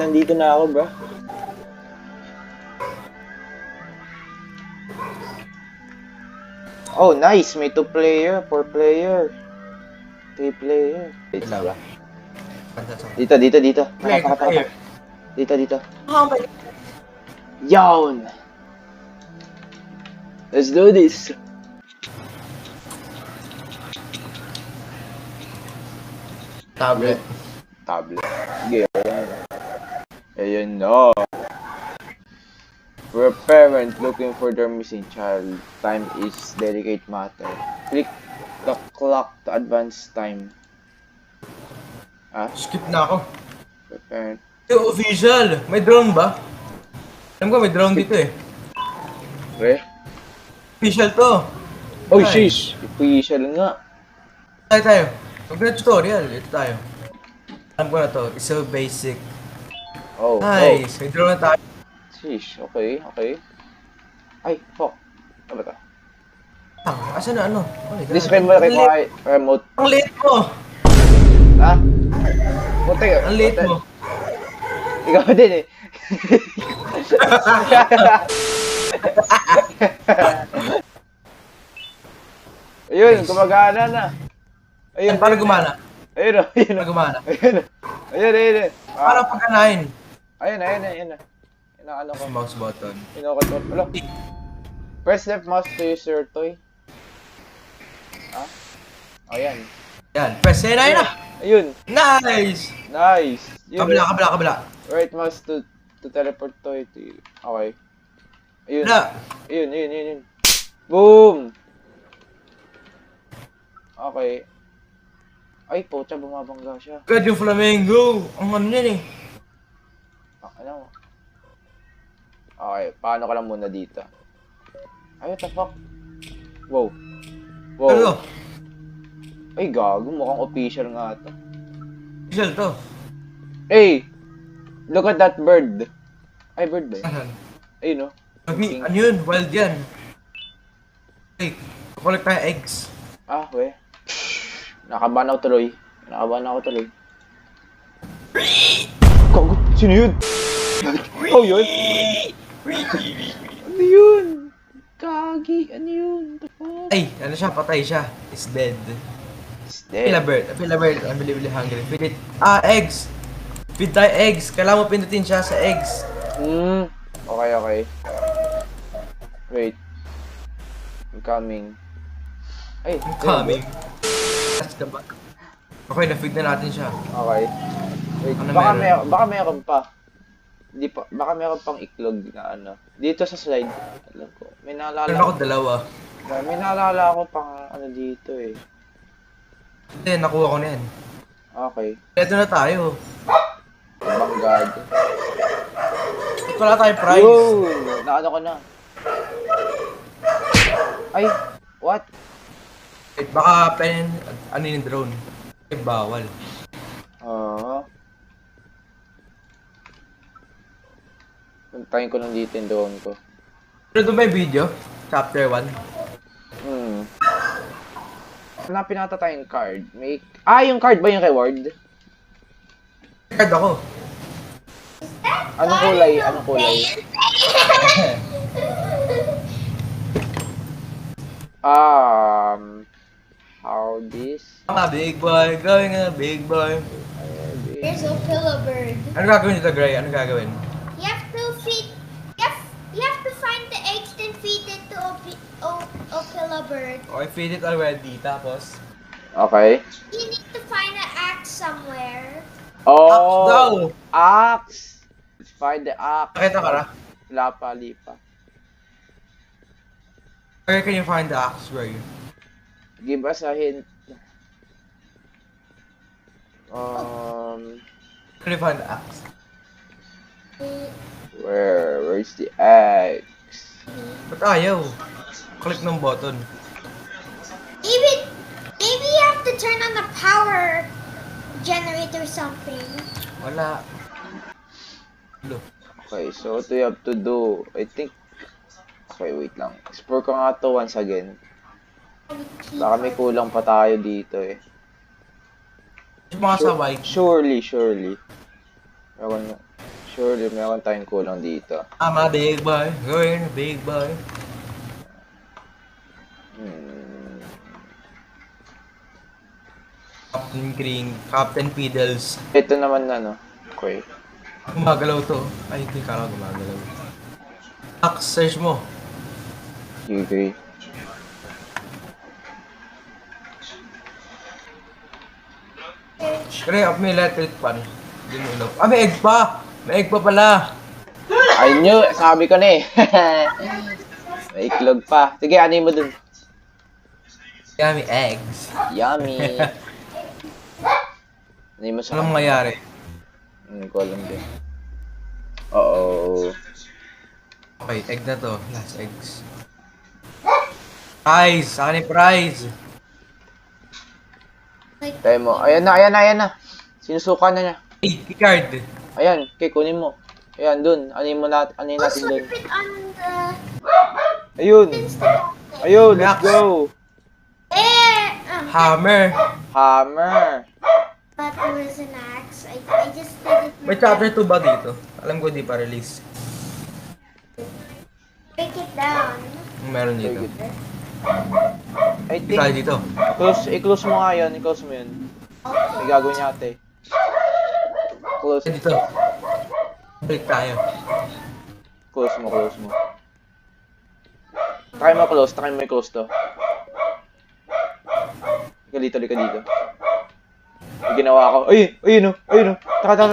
nandito na ako, bro. Oh, nice. May 2 player, 4 player, 3 player. Wait, Dalawa. Dito. Dito. Player. Dito. Oh my God. Yawn! Let's do this. Tablet. Sige, ayun no. For a parent looking for their missing child, time is delicate matter. Click the clock to advance time. Skip na ako. For a parent. Yo, official! May drone ba? Alam ko may drone dito eh. Pre? Official to. Oh, Ay. sheesh! Official nga. Tayo. Huwag na tutorial. Ito tayo. Alam ko na to. It's so basic. Oh, Nice. May drone na tayo. Sheesh, okay. Ay, fuck. Ano ba ito? Asan na ano? Oh my God. Display mo na kay Kuhay, remote. Ang late mo! Ha? Puti. Ang late mo. Ikaw din eh. Ayun, gumagana na. Ayun, Paano gumana? Ayun. Paano gumana? Ayun. Paano pagkanahin? Ayun na. Inaano ko. Mouse button. Inokot ko. Alo. Press left mouse to use your toy. Ayan. Yan. Press na na. Ayun. Nice! Yun. Kabila. Right mouse to teleport toy to you. Okay. Ayun. Kabila. Ayun. Boom! Okay. Ay, pocha, bumabangga siya. God, yung flamingo! Ang ano yan eh. Ano? Okay, paano ka lang muna dito? Ay, what the fuck? Wow. Ano? Ay, gago. Mukhang official nga to. Official to. Hey! Look at that bird. Ay, bird ba yun? Asan? Ayun, no? Ano yun? Wild yan. Wait. Kukulik tayo eggs. We. Nakaban ako tuloy. Gago, sino yun? Oh, yun? Ano yun? Kagi, ano yun? The fuck? Ay, ano siya? Patay siya. Is dead. It's dead. Pila bird. Unbelievably hungry. Feed it. Eggs! Feed tayo eggs. Kailangan mo pindutin siya sa eggs. Okay. Wait. I'm coming. Ay, I'm coming. That's the back. Okay, na-feed na natin siya. Okay. Wait, Ano baka meron? baka meron pa. Hindi pa, baka meron pang iklog na ano. Dito sa slide, alam ko. May naalala Meron ako dalawa. May naalala ako pang ano dito eh. Hindi, nakuha ko na yan. Okay. Ito na tayo. Banggad. Wala tayong prize. Yo! Naano ko na. Ay! What? Wait, baka ano yung drone? Eh, bawal. Puntahin ko lang dito yung drone ko. Pero doon ba yung video? Chapter 1? Hanapin nata tayong card. Yung card ba yung reward? Card ako. Anong kulay? How this? Big boy, going a big boy. Here's a pillow bird. Ano gagawin dito, Gray? Ano gagawin? You have to feed. You have to find the eggs and feed it to a pillow bird. Okay, feed it already. Tapos? Okay. You need to find an axe somewhere. Oh! daw! Axe! Find the axe. Nakita ka na? Lipa. Where can you find the axe, Gray? Give us a hint. Can you find the axe? Where's the axe? Ba't ayaw? Click ng button. Maybe you have to turn on the power generator or something. Wala. Look. Okay, so what do you have to do? I think... Okay, wait lang. Explore ko nga to once again. Baka may kulang pa tayo dito eh. Yung mga saway. Surely. Ewan mo. Surely, meron tayong kulang dito. I'm a big boy, going a big boy. Hmm. Captain Kring, Captain Fiddles. Ito naman na, no? Okay. Gumagalaw to. Ay, hindi ka lang gumagalaw. Search mo. Agree. Kaya up may electric pan. Hindi mo ilaw. Ah, may egg pa! May egg pa pala! I knew, sabi ko na eh. May iklog pa. Sige, ano mo dun? Kaya may eggs. Yummy. Ano mo sa Anong mangyayari? Hindi ko alam din. Uh-oh. Okay, egg na to. Last eggs. Prize! Saan yung prize? Tayo mo. Ayan na, ayan na, ayan na. Sinusuka na niya. Hey, card! Ayan, okay, kunin mo. Ayan, dun. Ano natin Also, dun. put it on the Ayun. Insta. Ayun, let's go. There! Hammer! Hammer. But there was an axe. I just did it. May chapter 2 ba dito? Alam ko di pa release. Break it down. Meron dito. I Di tayo think, dito. i-close mo nga yun. I-close mo yun. May gagawin niya ate. Close. Ay, dito. Balik tayo. Close mo, close mo. Try mo i-close to. Lika dito. May ginawa ko. Ayun o. Taka.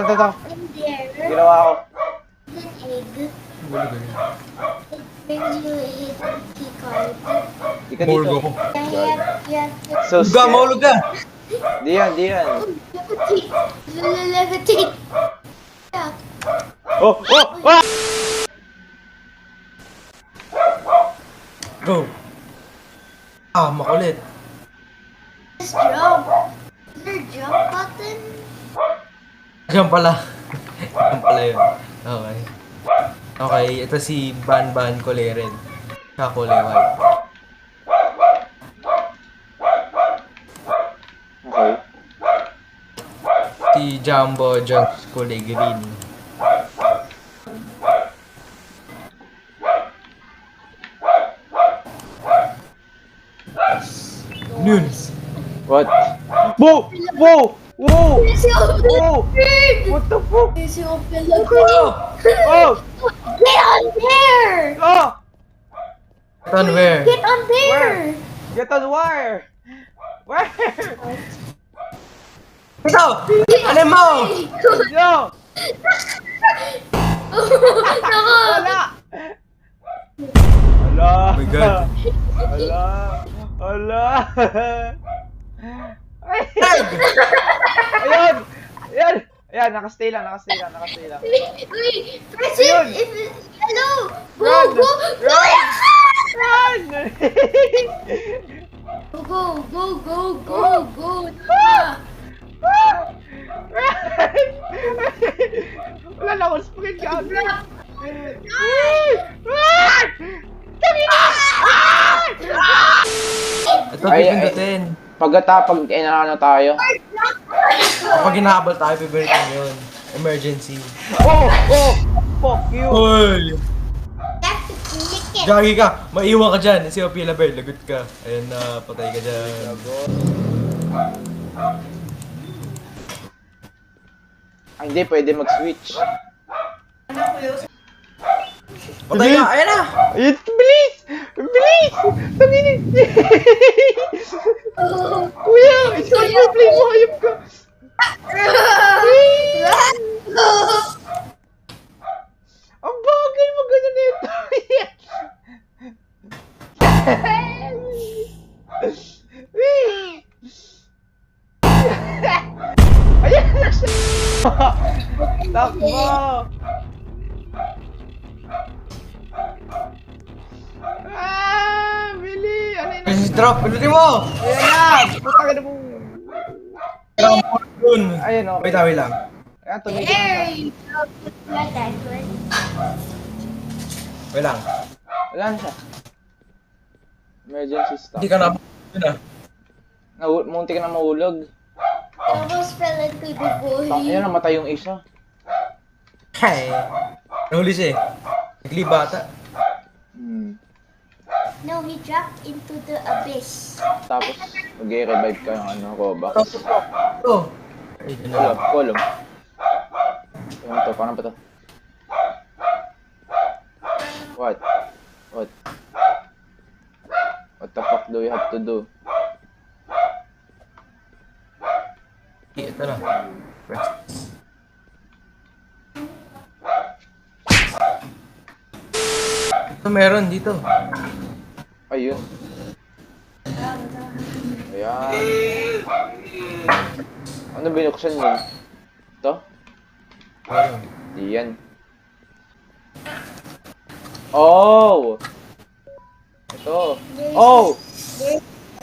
In there. Ginawa ko. An egg. Gulo-gulo. It brings you a hidden key card. Lika Mahulog dito. ako. You have to So Hulog ka! Mahulog ka! Di yan. levitate. Levitate. Yeah. Oh! Ah! Go! Ah, makulit. Just jump. Is there a jump button? Diyan pala. Diyan pala yun. Okay. Okay, ito si Ban kulay red. Siya kulay white. Okay. Si Jumbo Jones kulay green. Yun. What? Whoa! There's your Whoa! bird! What the fuck? There's your Oh! Oh! Get on there! Oh! Ito where? Get on there! Get on wire! Where? Ito! Ano mo? Yo! Nako! Wala! Wala! Oh my God. Wala! Egg! Ayan, nakastay lang. Wait, press Ayun. it! Hello! Go, Run! go! Run! Run! Go! Ah! Wala na akong sprint gabi. Ito Ay, pipindutin. Pag ano tayo. Kapag hinahabol tayo, pipindutin yun. Emergency. Oh! Fuck you! Hoy! Have to click it. Gagi ka! Maiwan ka dyan! Si Opila Bear, lagot ka. Ayun na, patay ka dyan. Ay, hindi, pwede mag-switch. Patay ka! Ayun na! Ayun, bilis! Tanginin! Kuya! Ikaw yung play mo, hayop ka! Ang bagay mo ganyan nito! Ayan na siya! Takbo! Bili! Ano yun? Please drop! Pindutin mo! Ayan na! Putang ina mo! Yun! Ayun, okay. Wait lang. Ayan, tumigil There na. you go. Not that one. Wait lang. Wala na siya. Emergency stop. Hindi ka na. Yun na. Munti ka na mahulog. I almost fell into the void. Ayan, namatay yung isa. Hay! Nahuli siya eh. Nagliba ata. Hmm. No, he dropped into the abyss. Tapos, mag-revive ka ng ano, Robux. Oh! Ay, ano Wala, lang. kolom. Ano to? Paano ba to? What? What? What the fuck do we have to do? Ito na. Press. Ito meron dito. Ayun. Ayan. Ano binuksan yun? Ito? Meron. Di yan. Oh! Ito. Oh!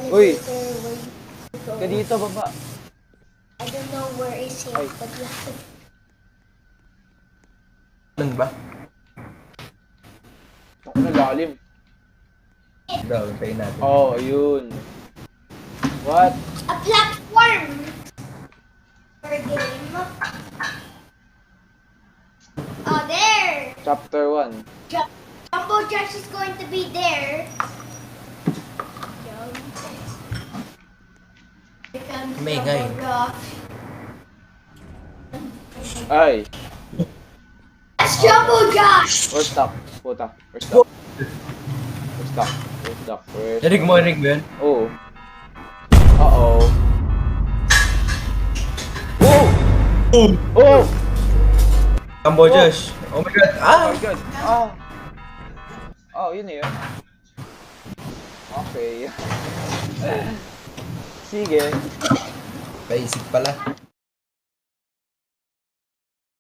Uy! Ka dito, baba. I don't know where is he, Ay. but you have to. Ano ba? Ako na lalim. Daw, tayo natin. Oh, ayun. What? A platform for game. Oh, there. Chapter 1. Jumbo Josh is going to be there. Here comes Maingay. Jumbo Josh. Ay! That's Jumbo Josh. We're stuck. Puta. We're stuck. We're stuck. We're stuck. We're stuck. Narinig mo yun? Oo. Uh-oh. Oh! Oh! Jumbo Josh. Oh my god. Oh Ah! my god. Ah! Oh, yun na yun. Okay. Sige. Basic pala.